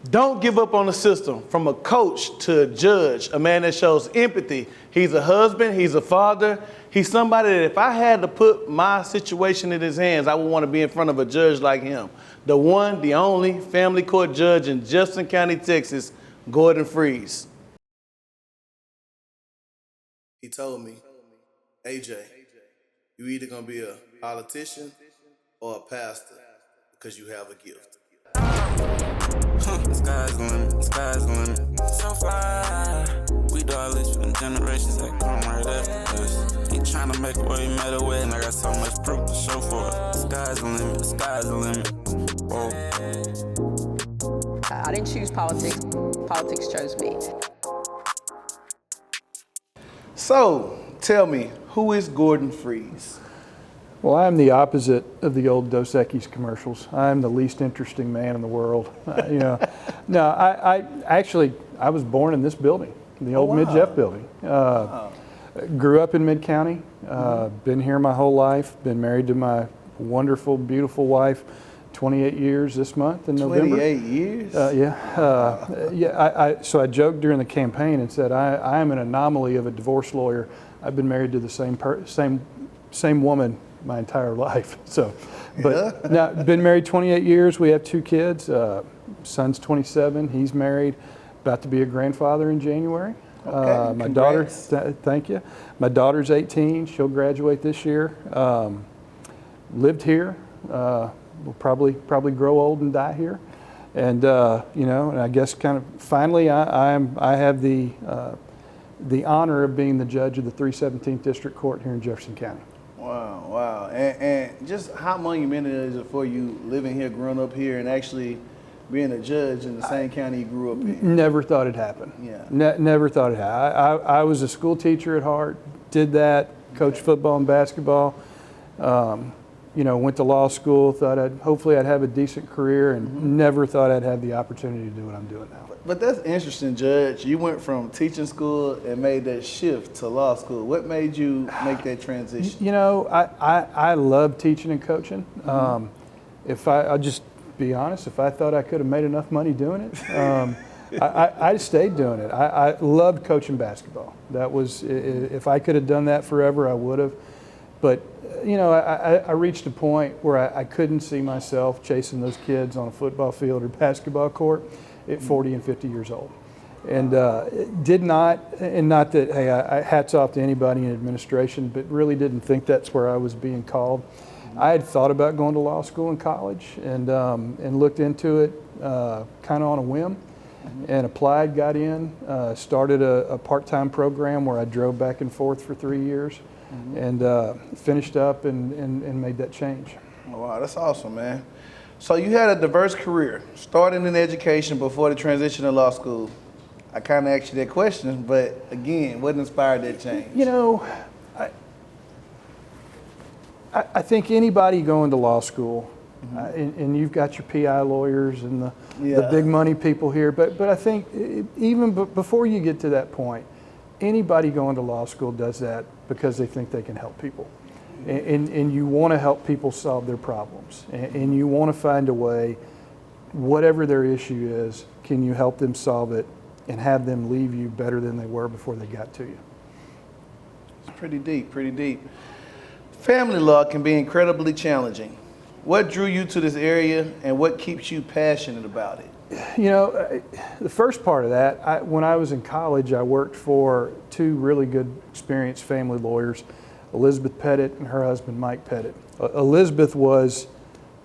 Don't give up on the system. From a coach to a judge, a man that shows empathy. He's a husband, he's a father. He's somebody that if I had to put my situation in his hands, I would want to be in front of a judge like him. The one, the only family court judge in Jefferson County, Texas, Gordon Friesz. He told me, AJ, you either gonna be a politician or a pastor because you have a gift. The sky's the limit, the sky's the limit. So fly, we do all this for them generations that come right after us. He tryna make a way, he made a way, and I got so much proof to show for it. The sky's the limit, the sky's the limit. Whoa. I didn't choose politics. Politics chose me. So, tell me, who is Gordon Friesz? Well, I'm the opposite of the old Dos Equis commercials. I'm the least interesting man in the world. No, I was born in this building, the old Mid-Jeff building. Grew up in Mid-County, been here my whole life, been married to my wonderful, beautiful wife, 28 years this month in November. 28 years? So I joked during the campaign and said, I am an anomaly of a divorce lawyer. I've been married to the same woman my entire life. So, but now been married 28 years. We have 2 kids. Son's 27. He's married. About to be a grandfather in January. Okay, my congrats. daughter, thank you. My daughter's 18. She'll graduate this year. Lived here. Will probably grow old and die here. And and I guess kind of finally, I have the honor of being the judge of the 317th District Court here in Jefferson County. Wow. And just how monumental is it for you living here, growing up here, and actually being a judge in the same county you grew up in? Never thought it'd happen. Yeah. Never thought it'd happen. I was a school teacher at heart, did that, coached football and basketball. Went to law school, thought hopefully I'd have a decent career, and never thought I'd have the opportunity to do what I'm doing now. But that's interesting, Judge. You went from teaching school and made that shift to law school. What made you make that transition? I love teaching and coaching. I'll just be honest, if I thought I could have made enough money doing it, I stayed doing it. I loved coaching basketball. That was, if I could have done that forever, I would have. But I reached a point where I couldn't see myself chasing those kids on a football field or basketball court at 40 and 50 years old. And did not, and not that, hey, hats off to anybody in administration, but really didn't think that's where I was being called. I had thought about going to law school in college and looked into it kind of on a whim and applied, got in, started a part-time program where I drove back and forth for 3 years. And finished up and made that change. Oh, wow, that's awesome, man. So you had a diverse career, starting in education before the transition to law school. I kind of asked you that question, but again, what inspired that change? I think anybody going to law school, and you've got your PI lawyers and the big money people here, but I think even before you get to that point, anybody going to law school does that because they think they can help people. And you want to help people solve their problems. And you want to find a way, whatever their issue is, can you help them solve it and have them leave you better than they were before they got to you? It's pretty deep, pretty deep. Family law can be incredibly challenging. What drew you to this area and what keeps you passionate about it? The first part of that, when I was in college, I worked for 2 really good, experienced family lawyers, Elizabeth Pettit and her husband, Mike Pettit. Elizabeth was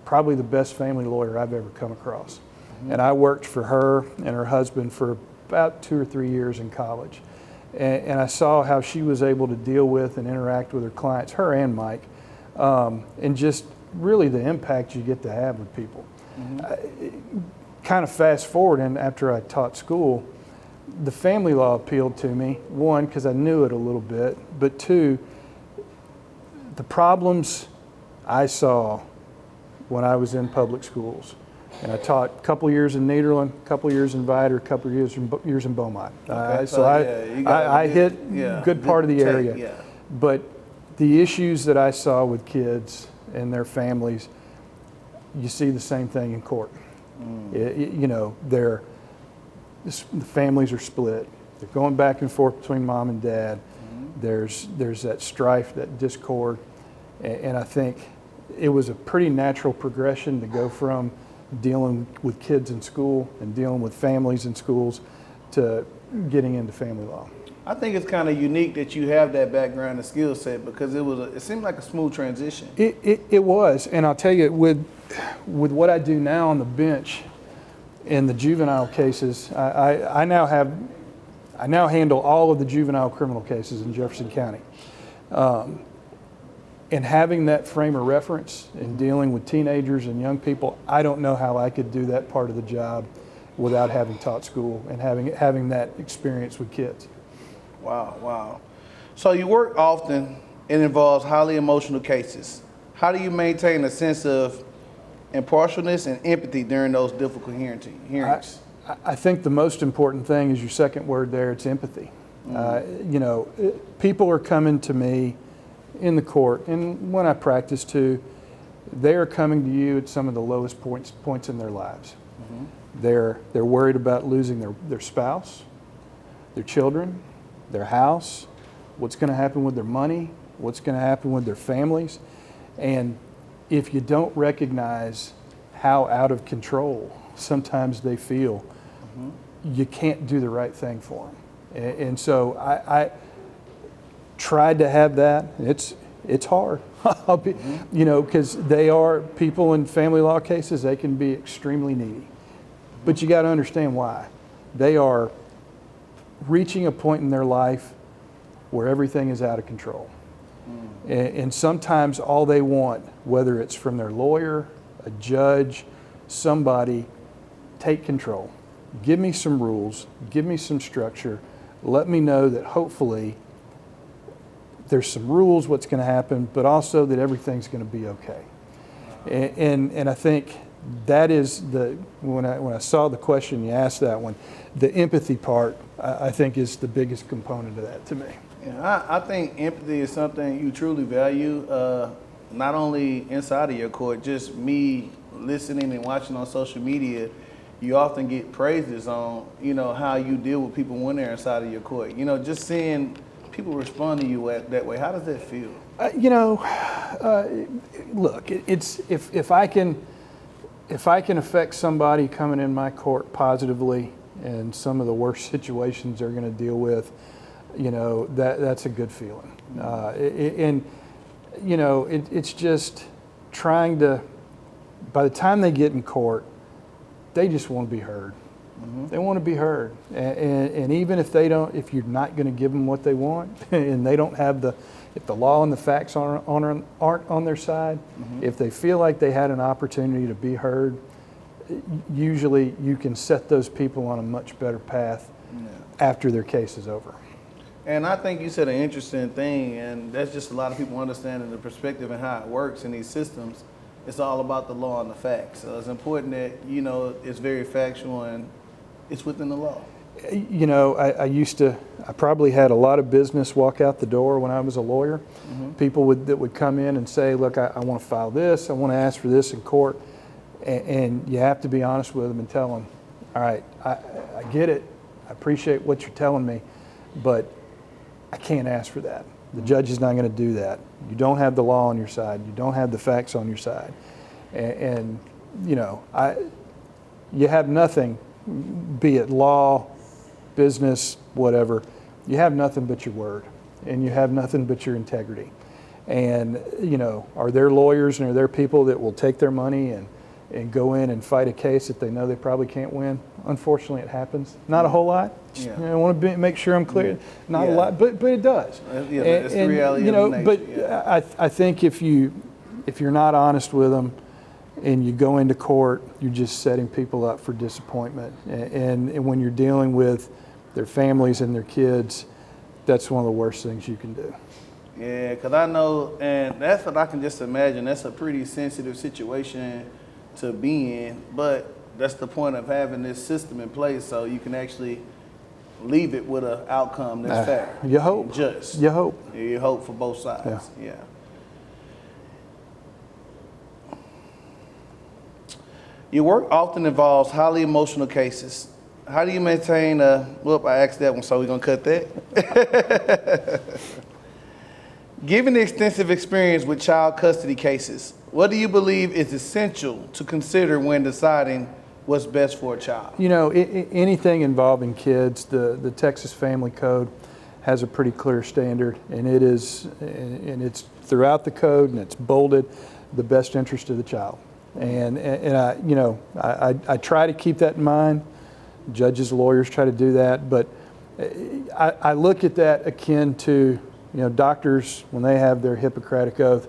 probably the best family lawyer I've ever come across. And I worked for her and her husband for about 2 or 3 years in college. And I saw how she was able to deal with and interact with her clients, her and Mike, and just really the impact you get to have with people. Kind of fast forward, and after I taught school, the family law appealed to me. 1, because I knew it a little bit, but 2, the problems I saw when I was in public schools. And I taught a couple years in Nederland, a couple years in Vidor, a couple years in Beaumont. Okay, I hit a good part of the area. Yeah. But the issues that I saw with kids and their families, you see the same thing in court. You know, the families are split. They're going back and forth between mom and dad. There's that strife, that discord, and I think it was a pretty natural progression to go from dealing with kids in school and dealing with families in schools to getting into family law. I think it's kind of unique that you have that background and skill set because it seemed like a smooth transition. It was, and I'll tell you, with what I do now on the bench in the juvenile cases, I now handle all of the juvenile criminal cases in Jefferson County. And having that frame of reference in dealing with teenagers and young people, I don't know how I could do that part of the job without having taught school and having that experience with kids. Wow, wow. So you work often. It involves highly emotional cases. How do you maintain a sense of impartialness and empathy during those difficult hearings? I think the most important thing is your second word there, it's empathy. You know, people are coming to me in the court, and when I practice too, they are coming to you at some of the lowest points in their lives. They're worried about losing their spouse, their children, their house, what's going to happen with their money, what's going to happen with their families. And if you don't recognize how out of control sometimes they feel, you can't do the right thing for them. And so I tried to have that. It's hard. I'll be, you know, because they are people in family law cases, they can be extremely needy. But you got to understand why. They are reaching a point in their life where everything is out of control. And sometimes all they want, whether it's from their lawyer, a judge, somebody, take control. Give me some rules, give me some structure, let me know that hopefully there's some rules, what's going to happen, but also that everything's going to be okay. And I think that is when I saw the question, you asked that one, the empathy part, I think is the biggest component of that to me. Yeah, I think empathy is something you truly value, not only inside of your court, just me listening and watching on social media, you often get praises on, you know, how you deal with people when they're inside of your court. You know, just seeing people respond to you that way, how does that feel? You know, look, it's if I can affect somebody coming in my court positively and some of the worst situations they're going to deal with, you know, that's a good feeling. And you know, it's just trying to, by the time they get in court, they just want to be heard. They want to be heard. And even if if you're not going to give them what they want, and they don't have if the law and the facts aren't on their side, if they feel like they had an opportunity to be heard, usually you can set those people on a much better path after their case is over. And I think you said an interesting thing, and that's just a lot of people understanding the perspective and how it works in these systems. It's all about the law and the facts. So it's important that, you know, it's very factual and it's within the law. You know, I probably had a lot of business walk out the door when I was a lawyer. People that would come in and say, look, I want to file this, I want to ask for this in court. And you have to be honest with them and tell them, all right, I get it, I appreciate what you're telling me, but I can't ask for that. The judge is not going to do that. You don't have the law on your side. You don't have the facts on your side. And you know, you have nothing, be it law, business, whatever, you have nothing but your word, and you have nothing but your integrity. And you know, are there lawyers and are there people that will take their money and go in and fight a case that they know they probably can't win? Unfortunately, it happens. Not a whole lot. You know, I want to make sure I'm clear. Not a lot, but it does. It's the reality, you know, of the nature. But I think if you're not honest with them and you go into court, you're just setting people up for disappointment. And when you're dealing with their families and their kids, that's one of the worst things you can do. Yeah, because I know, and that's what I can just imagine. That's a pretty sensitive situation to be in, but that's the point of having this system in place, so you can actually leave it with an outcome that's fair. You hope. Just. You hope. You hope for both sides. Yeah. Your work often involves highly emotional cases. How do you maintain whoop, I asked that one, so we're gonna cut that. Given the extensive experience with child custody cases, what do you believe is essential to consider when deciding what's best for a child? You know, anything involving kids, the Texas Family Code has a pretty clear standard, and it's throughout the code, and it's bolded, the best interest of the child. And I try to keep that in mind. Judges, lawyers try to do that, but I look at that akin to, doctors, when they have their Hippocratic oath,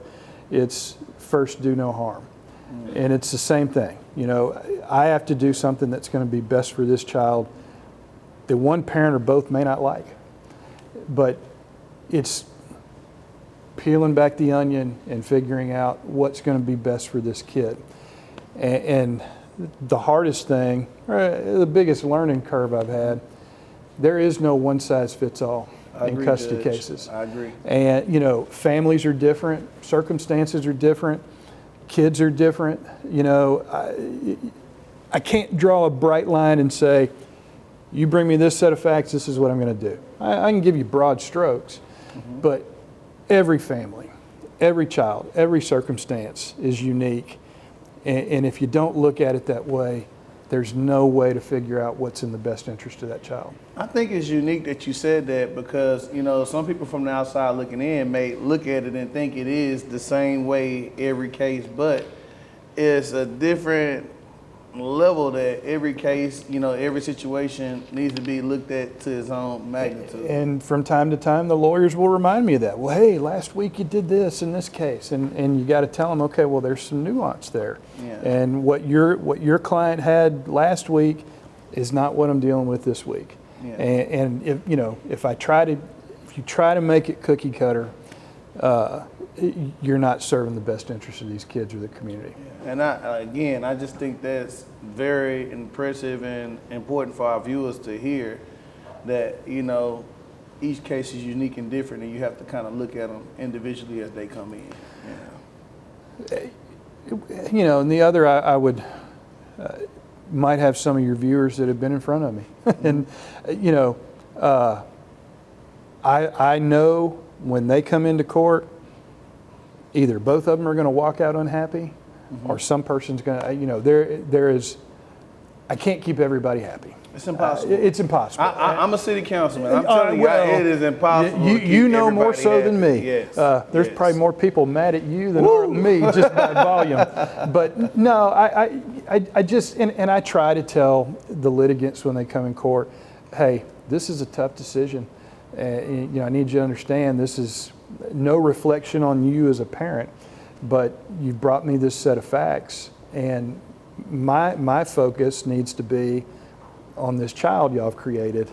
it's first do no harm. And it's the same thing. I have to do something that's going to be best for this child that one parent or both may not like. But it's peeling back the onion and figuring out what's going to be best for this kid. And the hardest thing, or the biggest learning curve I've had, there is no one size fits all in custody cases. I agree. And, families are different, circumstances are different, kids are different. I can't draw a bright line and say, you bring me this set of facts, this is what I'm going to do. I can give you broad strokes, but every family, every child, every circumstance is unique. And if you don't look at it that way, there's no way to figure out what's in the best interest of that child. I think it's unique that you said that because, some people from the outside looking in may look at it and think it is the same way every case, but it's a different level that every case, every situation needs to be looked at to its own magnitude. And from time to time, the lawyers will remind me of that. Well, hey, last week you did this in this case, and you got to tell them, okay, well, there's some nuance there. Yeah. And what your client had last week is not what I'm dealing with this week. Yeah. And if you try to make it cookie cutter, you're not serving the best interest of these kids or the community. And I just think that's very impressive and important for our viewers to hear that, each case is unique and different, and you have to kind of look at them individually as they come in. And the other, I would might have some of your viewers that have been in front of me. And, I know when they come into court, either both of them are going to walk out unhappy, or some person's going to, I can't keep everybody happy. It's impossible. It's impossible. I'm a city councilman. I'm telling you, it is impossible. You know more so than me. Yes. There's probably more people mad at you than are me, just by volume. But no, I just, and I try to tell the litigants when they come in court, hey, this is a tough decision. I need you to understand this is no reflection on you as a parent, but you've brought me this set of facts, and my focus needs to be on this child y'all have created.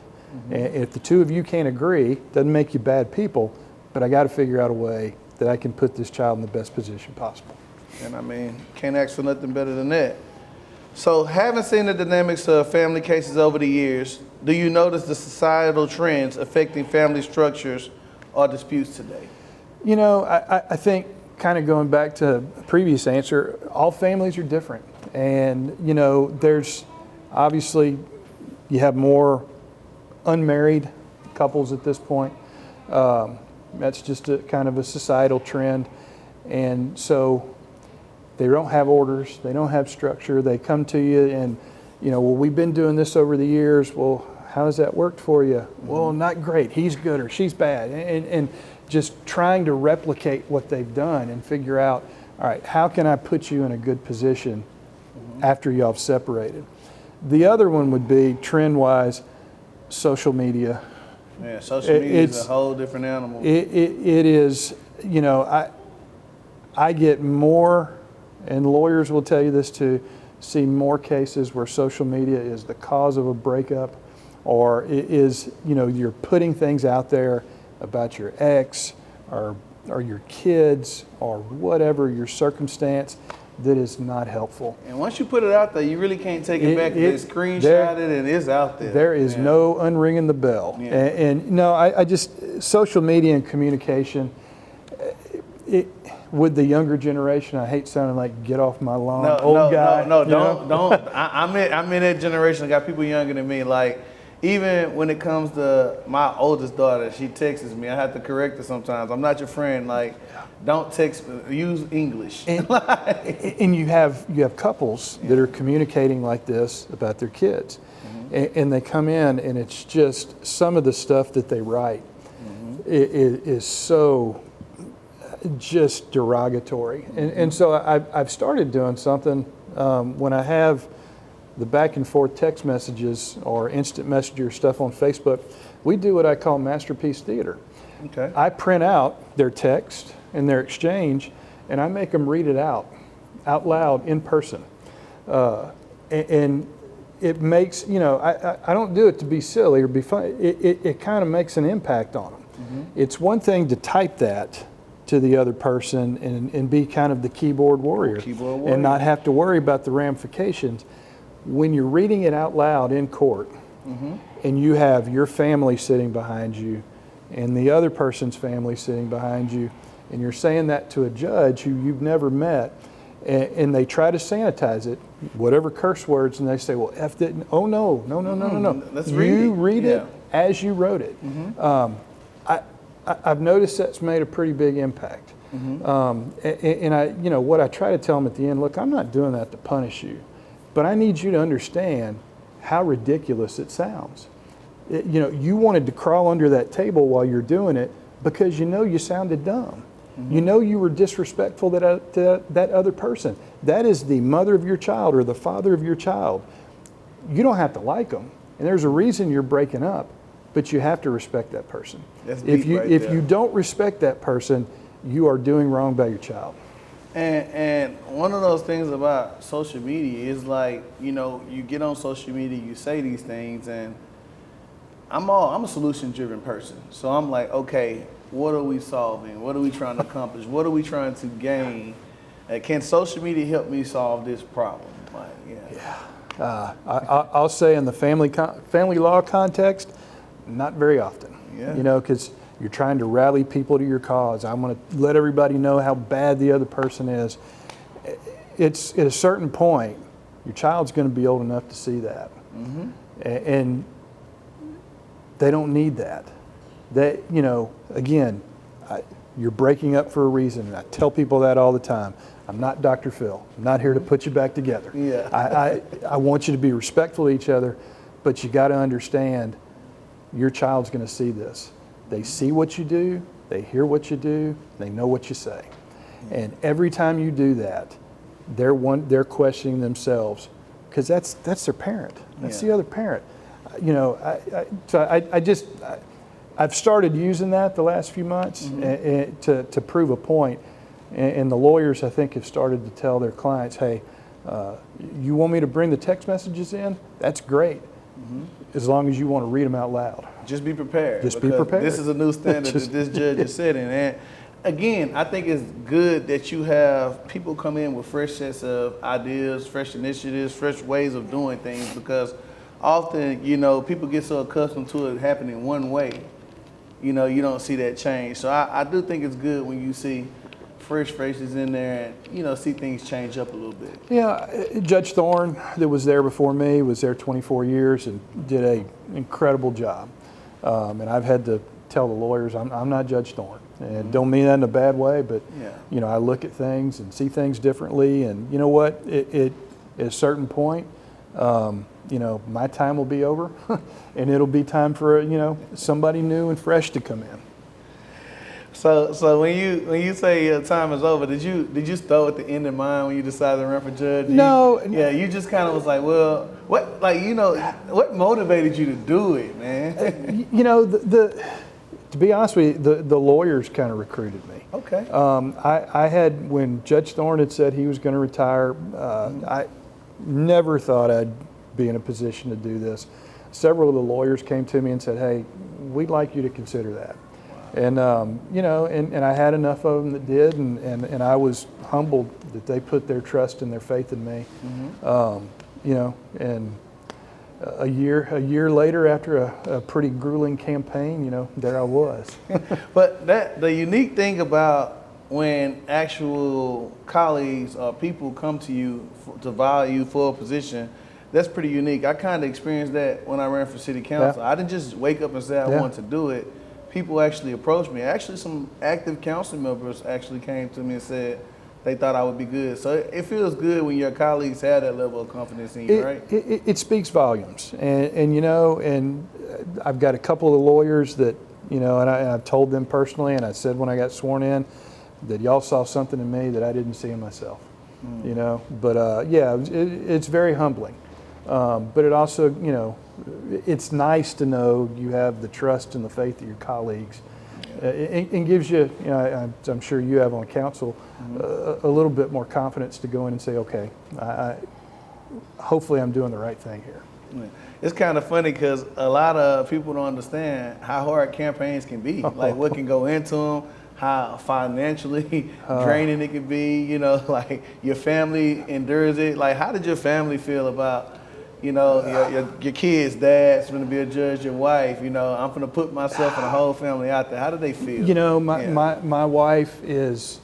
And if the two of you can't agree, doesn't make you bad people, but I got to figure out a way that I can put this child in the best position possible. And can't ask for nothing better than that. So, having seen the dynamics of family cases over the years, do you notice the societal trends affecting family structures or disputes today? I think, kind of going back to a previous answer, all families are different. And, there's obviously, you have more unmarried couples at this point. That's just a kind of a societal trend. And so they don't have orders, they don't have structure. They come to you and, well, we've been doing this over the years. Well, how has that worked for you? Well, not great. He's good or she's bad. And just trying to replicate what they've done and figure out, all right, how can I put you in a good position after y'all have separated? The other one would be, trend-wise, social media. Yeah, social media is a whole different animal. It is, I get more, and lawyers will tell you this too, see more cases where social media is the cause of a breakup, or it is, you're putting things out there about your ex or your kids or whatever your circumstance that is not helpful. And once you put it out there, you really can't take it back. They screenshot it and it's out there. There is no unringing the bell. Yeah. And no, I just, social media and communication, with the younger generation, I hate sounding like get off my lawn, old guy. No, you know? don't. I'm in that generation. I got people younger than me. Like, even when it comes to my oldest daughter, she texts me. I have to correct her sometimes. I'm not your friend. Like, don't text. Use English. And you have couples that are communicating like this about their kids, and they come in, and it's just some of the stuff that they write is so just derogatory. And so I've started doing something when I have the back and forth text messages or instant messenger stuff on Facebook. We do what I call masterpiece theater. Okay. I print out their text and their exchange, and I make them read it out loud in person. And it makes, I don't do it to be silly or be funny. It kind of makes an impact on them. It's one thing to type that to the other person and be kind of the keyboard warrior, and not have to worry about the ramifications. When you're reading it out loud in court, and you have your family sitting behind you and the other person's family sitting behind you, and you're saying that to a judge who you've never met, and they try to sanitize it, whatever curse words, and they say, well, F didn't, oh no. Let's you read it as you wrote it. I've noticed that's made a pretty big impact. And I, what I try to tell them at the end, look, I'm not doing that to punish you, but I need you to understand how ridiculous it sounds. You wanted to crawl under that table while you're doing it because you sounded dumb. You were disrespectful to that other person. That is the mother of your child or the father of your child. You don't have to like them, and there's a reason you're breaking up, but you have to respect that person. If you don't respect that person, you are doing wrong by your child. And one of those things about social media is like, you get on social media, you say these things, and I'm a solution-driven person. So I'm like, okay, what are we solving? What are we trying to accomplish? What are we trying to gain? Can social media help me solve this problem? I'll say in the family law context, not very often. Because you're trying to rally people to your cause. I want to let everybody know how bad the other person is. It's at a certain point, your child's going to be old enough to see that. And they don't need that. Again, you're breaking up for a reason. And I tell people that all the time. I'm not Dr. Phil. I'm not here to put you back together. I want you to be respectful to each other, but you got to understand your child's going to see this. They see what you do, they hear what you do, they know what you say. And every time you do that, they're questioning themselves, because that's their parent. That's the other parent. I've started using that the last few months to prove a point. And the lawyers, I think, have started to tell their clients, hey, you want me to bring the text messages in? That's great. As long as you want to read them out loud. Just be prepared. Just be prepared. This is a new standard that this judge is setting. And again, I think it's good that you have people come in with fresh sets of ideas, fresh initiatives, fresh ways of doing things, because often, people get so accustomed to it happening one way, you don't see that change. So I do think it's good when you see fresh faces in there and, see things change up a little bit. Yeah, Judge Thorne, that was there before me, was there 24 years and did an incredible job. And I've had to tell the lawyers, I'm not Judge Thorne. And don't mean that in a bad way, but, I look at things and see things differently. And you know what? At a certain point, my time will be over and it'll be time for, somebody new and fresh to come in. So when you say your time is over, did you start with the end in mind when you decided to run for judge? No. You just kind of was like, well, what motivated you to do it, man? To be honest with you, the lawyers kind of recruited me. Okay. I had, when Judge Thorne had said he was going to retire, I never thought I'd be in a position to do this. Several of the lawyers came to me and said, hey, we'd like you to consider that. And, and I had enough of them that did, and I was humbled that they put their trust and their faith in me. And a year later, after a pretty grueling campaign, there I was. But the unique thing about when actual colleagues or people come to you to value you for a position, that's pretty unique. I kind of experienced that when I ran for city council. I didn't just wake up and say I wanted to do it. People actually approached me. Actually, some active council members actually came to me and said they thought I would be good. So it feels good when your colleagues have that level of confidence in you, right? It speaks volumes. And you know, and I've got a couple of lawyers that, you know, and I've told them personally, and I said when I got sworn in, that y'all saw something in me that I didn't see in myself, you know. But yeah, it's very humbling. But it also, you know, it's nice to know you have the trust and the faith of your colleagues. It gives you, you know, I'm sure you have on council, a little bit more confidence to go in and say, okay, hopefully I'm doing the right thing here. It's kind of funny because a lot of people don't understand how hard campaigns can be, like what can go into them, how financially draining it can be, you know, like your family endures it. Like, how did your family feel about, you know, your kids' dad's going to be a judge, your wife, you know, I'm going to put myself and the whole family out there. How did they feel? You know, my wife is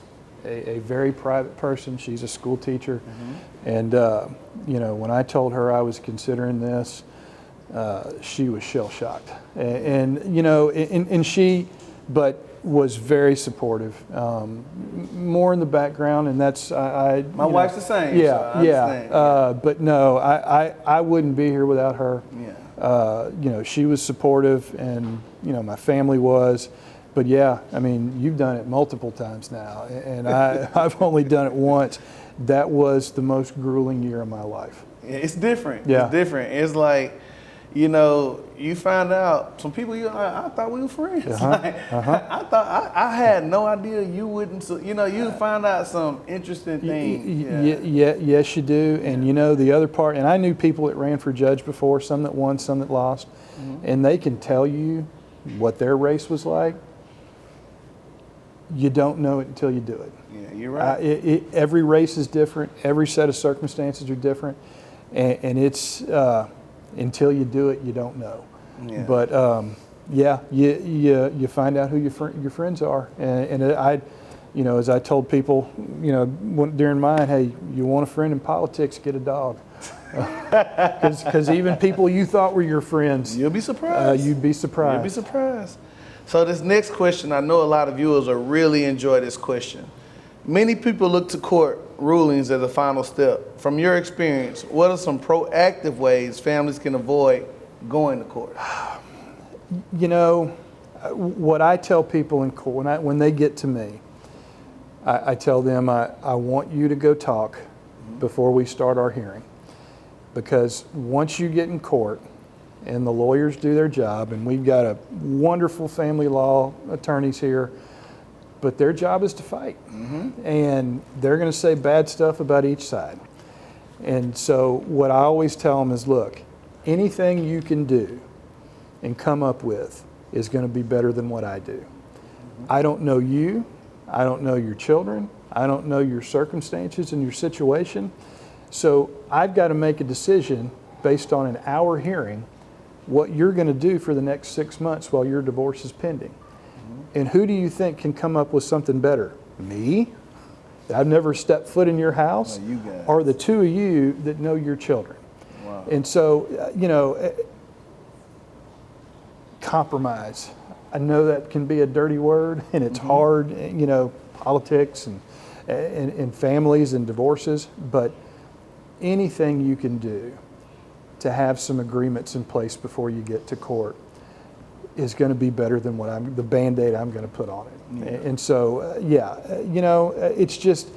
a very private person. She's a school teacher. And, you know, when I told her I was considering this, she was shell-shocked. And you know, and she, but was very supportive, more in the background, and that's my wife's the same. Yeah, so yeah. But no, I wouldn't be here without her. Yeah. You know, she was supportive, and you know, my family was. But yeah, I mean, you've done it multiple times now, and I've only done it once. That was the most grueling year of my life. It's different. Yeah. It's different. It's like, you know, you find out some people. I thought we were friends. I thought I had no idea you wouldn't. You know, you find out some interesting things. Yes, you do. And you know, the other part. And I knew people that ran for judge before. Some that won, some that lost, and they can tell you what their race was like. You don't know it until you do it. Yeah, you're right. Every race is different. Every set of circumstances are different, and it's. Until you do it, you don't know. Yeah. But yeah, you find out who your friends are, and I, you know, as I told people, you know, during mine, hey, you want a friend in politics, get a dog, because even people you thought were your friends, you'll be surprised. You'd be surprised. You'll be surprised. So this next question, I know a lot of viewers will really enjoy this question. Many people look to court rulings as a final step. From your experience, what are some proactive ways families can avoid going to court? You know, what I tell people in court, when they get to me, I tell them I want you to go talk before we start our hearing. Because once you get in court and the lawyers do their job, and we've got a wonderful family law attorneys here, but their job is to fight. And they're going to say bad stuff about each side. And so what I always tell them is, look, anything you can do and come up with is going to be better than what I do. I don't know you. I don't know your children. I don't know your circumstances and your situation. So I've got to make a decision based on an hour hearing what you're going to do for the next 6 months while your divorce is pending. And who do you think can come up with something better? Me? I've never stepped foot in your house? No, you guys. Or the two of you that know your children? Wow. And so, you know, compromise. I know that can be a dirty word, and it's hard, you know, politics and families and divorces, but anything you can do to have some agreements in place before you get to court is going to be better than the Band-Aid I'm going to put on it. Yeah. And so, yeah, you know, it's just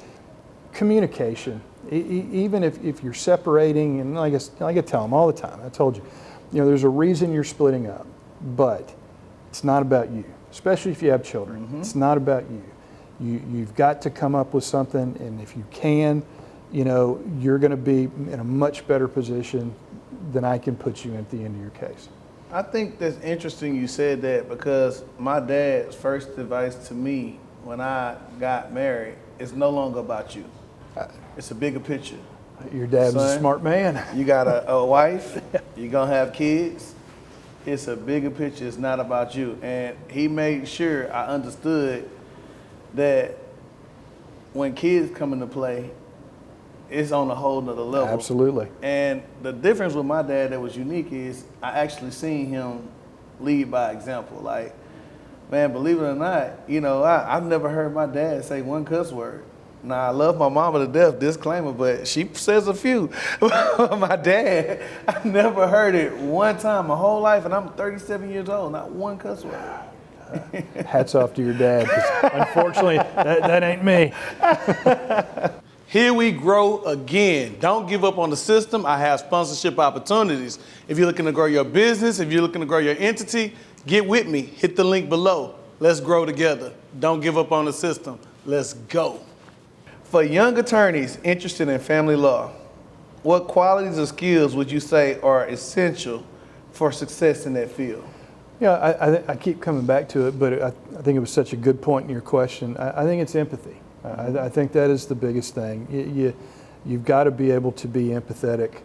communication. Even if you're separating, and like I tell them all the time, I told you, you know, there's a reason you're splitting up, but it's not about you, especially if you have children. It's not about you. You've got to come up with something, and if you can, you know, you're going to be in a much better position than I can put you at the end of your case. I think that's interesting you said that, because my dad's first advice to me when I got married is no longer about you. It's a bigger picture. Your dad was a smart man. You got a wife, you're going to have kids. It's a bigger picture. It's not about you. And he made sure I understood that when kids come into play, it's on a whole nother level. Absolutely. And the difference with my dad that was unique is I actually seen him lead by example. Like, man, believe it or not, you know, I've never heard my dad say one cuss word. Now, I love my mama to death, disclaimer, but she says a few. My dad, I never heard it one time my whole life, and I'm 37 years old, not one cuss word. Hats off to your dad, 'cause unfortunately, that ain't me. Here we grow again. Don't give up on the system. I have sponsorship opportunities. If you're looking to grow your business, if you're looking to grow your entity, get with me. Hit the link below. Let's grow together. Don't give up on the system. Let's go. For young attorneys interested in family law, what qualities or skills would you say are essential for success in that field? Yeah, I keep coming back to it, but I think it was such a good point in your question. I think it's empathy. I think that is the biggest thing. You've got to be able to be empathetic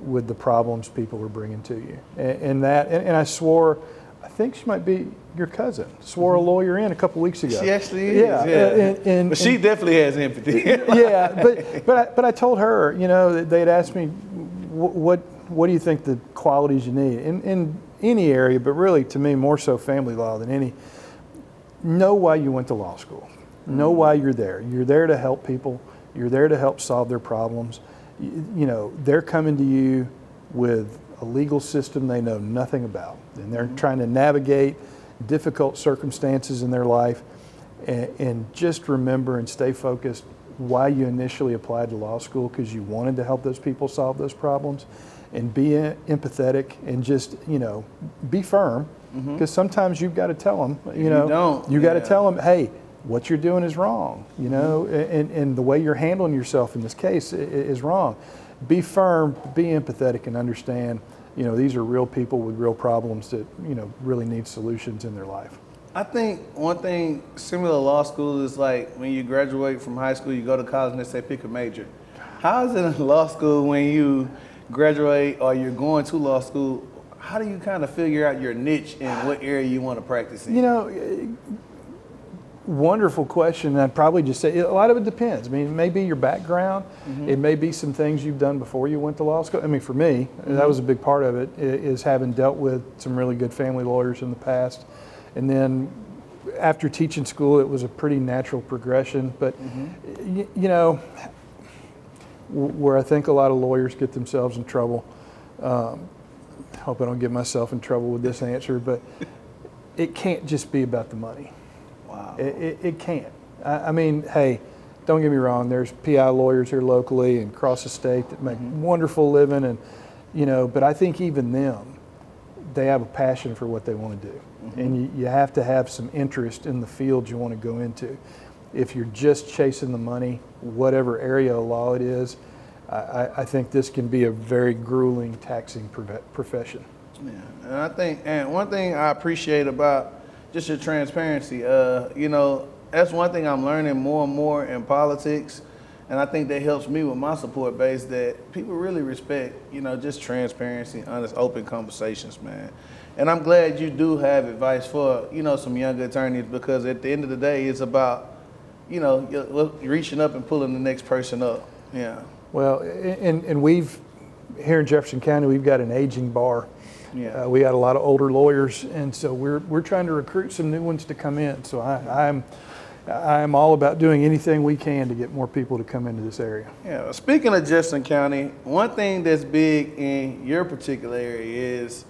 with the problems people are bringing to you. And I swore, I think she might be your cousin, swore a lawyer in a couple weeks ago. She actually is, yeah. But she definitely has empathy. Yeah, but I told her, you know, they'd asked me, what do you think the qualities you need? In any area, but really to me more so family law than any. Know why you went to law school. Know why you're there. You're there to help people. You're there to help solve their problems. You know, they're coming to you with a legal system they know nothing about, and they're trying to navigate difficult circumstances in their life. And just remember and stay focused why you initially applied to law school, because you wanted to help those people solve those problems, and be empathetic, and just, you know, be firm, because sometimes you've got to tell them, you got to tell them, hey, what you're doing is wrong, you know, and the way you're handling yourself in this case is wrong. Be firm, be empathetic, and understand, you know, these are real people with real problems that, you know, really need solutions in their life. I think one thing similar to law school is like when you graduate from high school, you go to college and they say pick a major. How is it in law school when you graduate or you're going to law school? How do you kind of figure out your niche and what area you want to practice in? You know, wonderful question. I'd probably just say a lot of it depends. I mean, it may be your background. It may be some things you've done before you went to law school. I mean, for me, that was a big part of it, is having dealt with some really good family lawyers in the past. And then after teaching school, it was a pretty natural progression. But, you know, where I think a lot of lawyers get themselves in trouble, hope I don't get myself in trouble with this answer, but it can't just be about the money. Wow. It can't. I mean, hey, don't get me wrong, there's PI lawyers here locally and across the state that make wonderful living, and, you know, but I think even them, they have a passion for what they want to do. And you have to have some interest in the field you want to go into. If you're just chasing the money, whatever area of law it is, I think this can be a very grueling, taxing profession. Yeah, and I think, and one thing I appreciate about just your transparency, you know, that's one thing I'm learning more and more in politics, and I think that helps me with my support base, that people really respect, you know, just transparency, honest, open conversations, man. And I'm glad you do have advice for, you know, some younger attorneys, because at the end of the day, it's about, you know, reaching up and pulling the next person up. Yeah. Well, and we've, here in Jefferson County, we've got an aging bar. Yeah. We got a lot of older lawyers, and so we're trying to recruit some new ones to come in. So I'm all about doing anything we can to get more people to come into this area. Yeah. Speaking of Jefferson County, one thing that's big in your particular area is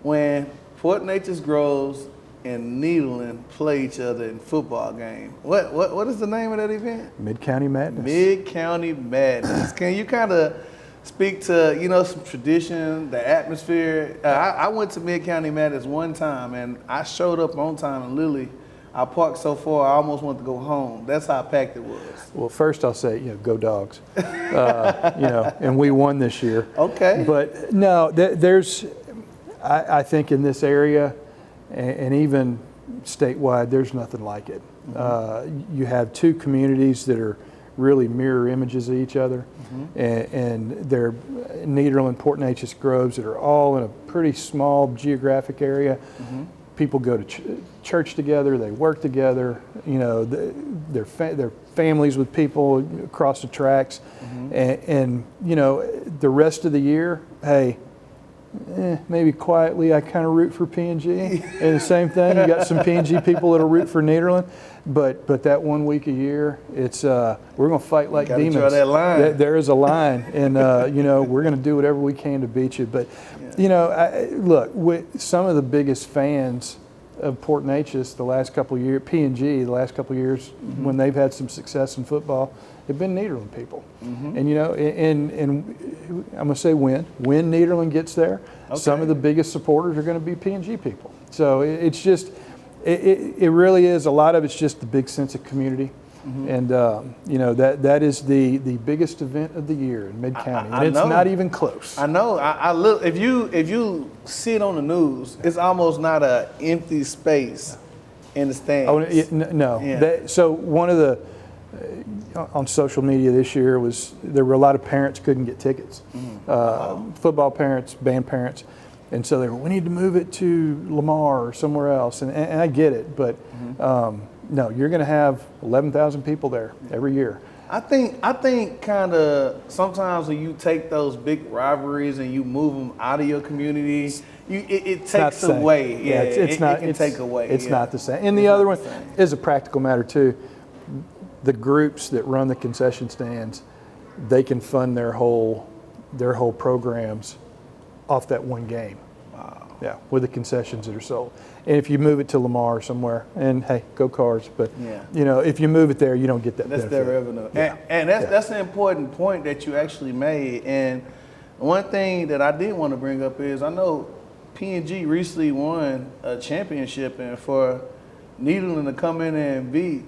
when Port Neches Groves and Needland play each other in football game. What is the name of that event? Mid-County Madness. Mid-County Madness. Can you kind of speak to, you know, some tradition, the atmosphere? I went to Mid-County Madness one time, and I showed up on time, and literally I parked so far I almost wanted to go home. That's how packed it was. Well, first I'll say, you know, go Dogs. You know, and we won this year. Okay. But no, there's, I think in this area, and even statewide, there's nothing like it. You have two communities that are really mirror images of each other, and they're Nederland, Port Neches, Groves, that are all in a pretty small geographic area. People go to church together, they work together. You know, their families with people across the tracks, and you know, the rest of the year, hey, maybe quietly I kind of root for P&G, and the same thing, you got some P&G people that'll root for Nederland, but that 1 week a year, it's we're gonna fight like demons. Draw that line. There is a line, and you know, we're gonna do whatever we can to beat you. But you know, look, with some of the biggest fans of Port Neches the last couple of years, P&G the last couple of years, when they've had some success in football, have been Nederland people. And you know, and I'm gonna say when Nederland gets there, some of the biggest supporters are going to be P&G people. So it's just, it really is, a lot of it's just the big sense of community. And you know, that is the biggest event of the year in Mid-County, and it's not even close. I know. I look. If you see it on the news, it's almost not an empty space in the stands. No. Yeah. So one of the on social media this year was there were a lot of parents couldn't get tickets, football parents, band parents, and so they were, we need to move it to Lamar or somewhere else, and I get it, but. No, you're going to have 11,000 people there every year. I think kind of sometimes when you take those big rivalries and you move them out of your community, it takes away. Yeah, it can take away. It's not the same. And the other one is a practical matter too. The groups that run the concession stands, they can fund their whole programs off that one game. Wow. Yeah, with the concessions that are sold. And if you move it to Lamar or somewhere, and hey, go Cards, but you know, if you move it there, you don't get that benefit. Their revenue. Yeah. And that's an important point that you actually made. And one thing that I did want to bring up is I know P&G recently won a championship, and for Nederland to come in and beat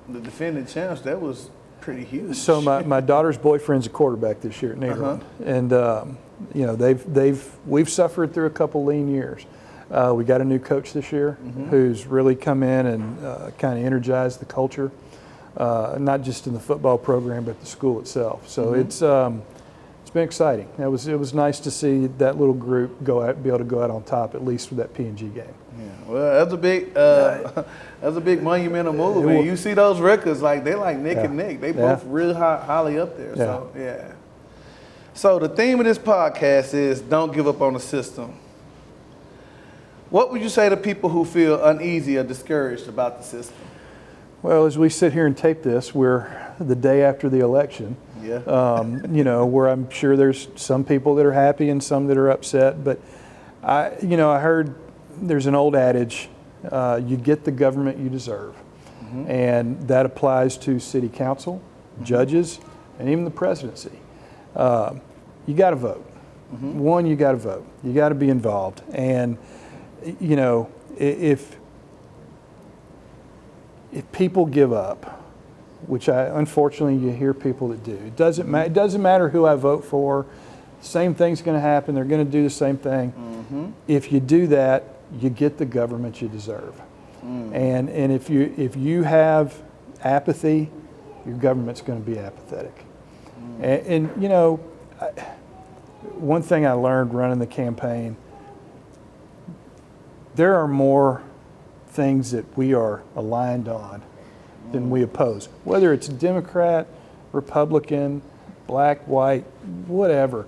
the defending champs, that was pretty huge. So my daughter's boyfriend's a quarterback this year at Nederland, and you know, we've suffered through a couple lean years. We got a new coach this year who's really come in and kind of energized the culture, not just in the football program, but the school itself. So it's been exciting. It was nice to see that little group be able to go out on top, at least with that P&G game. Yeah, well, that's a big monumental move. And you see those records, like they're like neck and neck. They both really highly up there. So yeah. So the theme of this podcast is don't give up on the system. What would you say to people who feel uneasy or discouraged about the system? Well, as we sit here and tape this, we're the day after the election. Yeah. You know, where I'm sure there's some people that are happy and some that are upset. But I heard there's an old adage: you get the government you deserve, and that applies to city council, judges, and even the presidency. You got to vote. One, you got to vote. You got to be involved, and you know, if people give up, which unfortunately you hear people that do, it doesn't matter who I vote for, same thing's going to happen. They're going to do the same thing. If you do that, you get the government you deserve. And if you have apathy, your government's going to be apathetic. And you know, one thing I learned running the campaign, there are more things that we are aligned on than we oppose. Whether it's Democrat, Republican, black, white, whatever.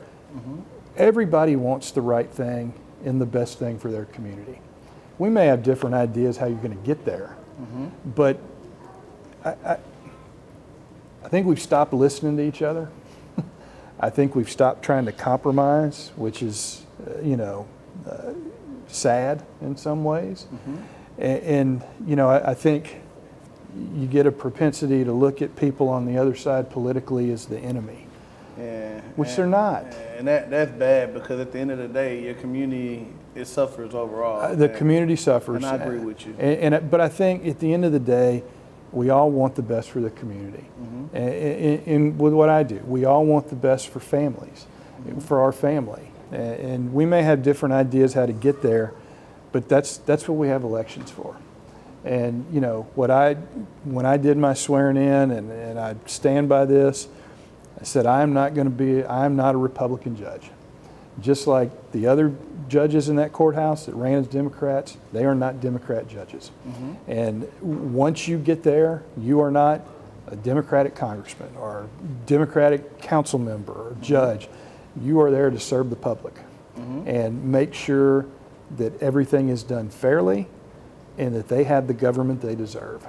Everybody wants the right thing and the best thing for their community. We may have different ideas how you're going to get there, but I think we've stopped listening to each other. I think we've stopped trying to compromise, which is, you know, sad in some ways. And you know, I think you get a propensity to look at people on the other side politically as the enemy, which they're not. And that's bad, because at the end of the day, your community, it suffers overall. The community suffers. And I agree with you. But I think at the end of the day, we all want the best for the community. And with what I do, we all want the best for families, for our family. And we may have different ideas how to get there, but that's what we have elections for. And you know, when I did my swearing in, and I stand by this, I said I am not a Republican judge. just like the other judges in that courthouse that ran as Democrats, they are not Democrat judges. And once you get there, you are not a Democratic congressman or Democratic council member or judge. You are there to serve the public and make sure that everything is done fairly and that they have the government they deserve.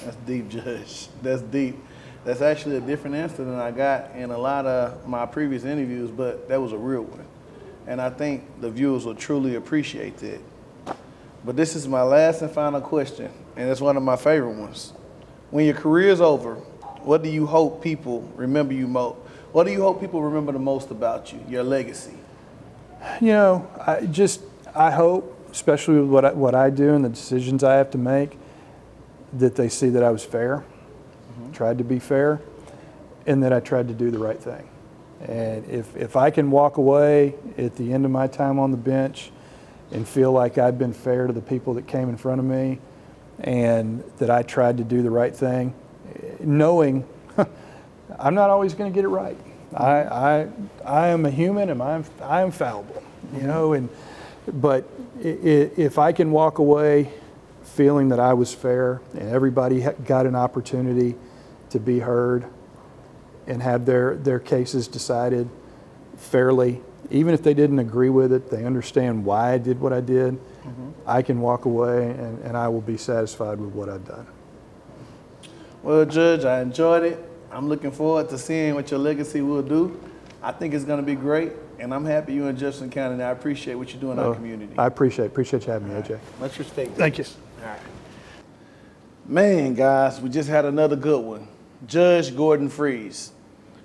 That's deep, Judge. That's deep. That's actually a different answer than I got in a lot of my previous interviews, but that was a real one. And I think the viewers will truly appreciate that. But this is my last and final question, and it's one of my favorite ones. When your career is over, what do you hope people remember you most? What do you hope people remember the most about you, your legacy? You know, I hope, especially with what I do and the decisions I have to make, that they see that I was fair, tried to be fair, and that I tried to do the right thing. And if I can walk away at the end of my time on the bench and feel like I've been fair to the people that came in front of me and that I tried to do the right thing, knowing I'm not always going to get it right. I am a human and I am fallible, you know, but if I can walk away feeling that I was fair and everybody got an opportunity to be heard and have their cases decided fairly, even if they didn't agree with it, they understand why I did what I did, I can walk away and I will be satisfied with what I've done. Well, Judge, I enjoyed it. I'm looking forward to seeing what your legacy will do. I think it's going to be great, and I'm happy you're in Jefferson County, and I appreciate what you do in our community. I appreciate you having me, AJ. Much respect. Thank you. All right. Man, guys, we just had another good one. Judge Gordon Friesz.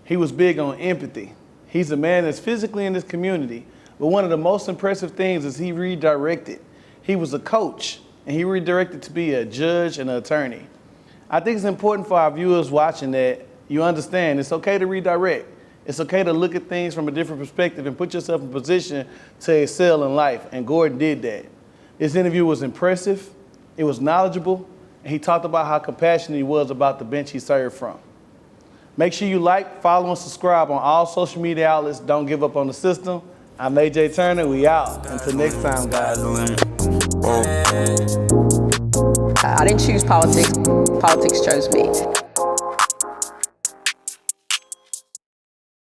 He was big on empathy. He's a man that's physically in this community, but one of the most impressive things is he redirected. He was a coach, and he redirected to be a judge and an attorney. I think it's important for our viewers watching that you understand it's okay to redirect. It's okay to look at things from a different perspective and put yourself in a position to excel in life, and Gordon did that. This interview was impressive, it was knowledgeable, and he talked about how compassionate he was about the bench he served from. Make sure you like, follow, and subscribe on all social media outlets. Don't give up on the system. I'm AJ Turner. We out. Until next time, guys. I didn't choose politics. Politics chose me.